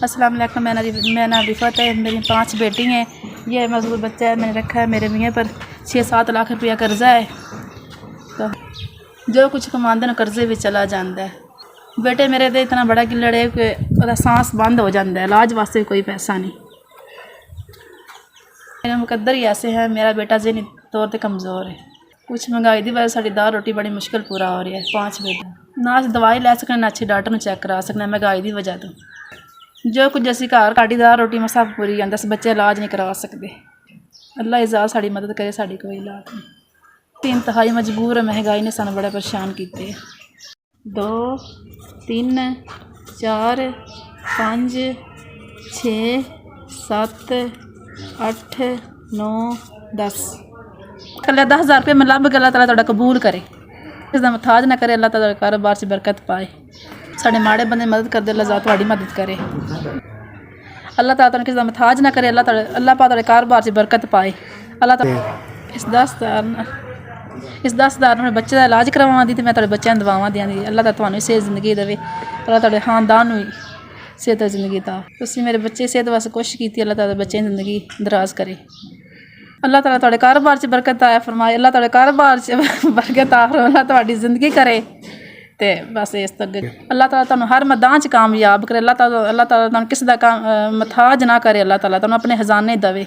अस्सलाम वालेकुम। मेरा नाम रिफ़त है। मेरी 5 बेटी हैं। ये मजबूर बच्चा है, मैंने रखा है। मेरे मियाँ पर 6-7 लाख रुपया कर्जा है, तो जो कुछ कमाते हैं कर्जे भी चला जाता है। बेटे मेरे तो इतना बड़ा गिल्लड़ है कि सांस बंद हो जाता है, इलाज वास्ते कोई पैसा नहीं। मेरे मुकद्दर ही ऐसे हैं। मेरा बेटा ज़हनी तौर पर कमज़ोर है। कुछ महंगाई की वजह साड़ी दाल रोटी बड़ी मुश्किल पूरा हो रही है। 5 बेटे ना अस दवाई लै सकने, ना अच्छे डॉक्टर में चेक करा सकने महंगाई की वजह तो। जो कुछ असी घर साड़ी दाल रोटी में सब पूरी जाता, अस बच्चे इलाज नहीं करा सकते। अल्लाह इजाज़ साड़ी मदद करे, साड़ी कोई इलाज नहीं। 3 तिहाई मजबूर है। महंगाई ने सानू बड़े परेशान किए। 2 3 4 5 6 7 8 9 10 कल 10,000 रुपये मैं लभ के अल्लाह ताला तुहाडा कबूल करे। इसका मुथाज ना करे। अल्लाह ताला कारोबार से बरकत पाए। साढ़े माड़े बंदे मदद कर दे, अल्लाह तुहाडी मदद करे। अल्लाह ताला तुहानू किसी दा मुथाज ना करे। अल्लाह पाक तुहाडे कारोबार से बरकत पाए। अल्लाह ताला इस 10,000 में बच्चे का इलाज करवा दी, तो मैं तुहाडे बच्चों दवावां देंगी। अल्लाह ताला तुहानू सेहत जिंदगी देवे। अल्लाह तुहाडे खानदान नू सेहत जिंदगी दा। तुसीं मेरे बच्चे सेहत वास्ते कोशिश की, अल्लाह ताला बच्चों की जिंदगी दराज करे। अल्लाह ताला तुहाडे कारोबार से बरकत आया फरमाए। अल्लाह तुहाडे कारोबार से बरकत आ फरमाए। अल्लाह तुहाडी जिंदगी करे। तो बस इस तो अगे अल्लाह ताला तुहानू हर मैदान च कामयाब करे। अल्लाह ताला तुहानू किसी दा मुथाज ना करे। अल्लाह ताला तुहानू अपने खजाने देवे।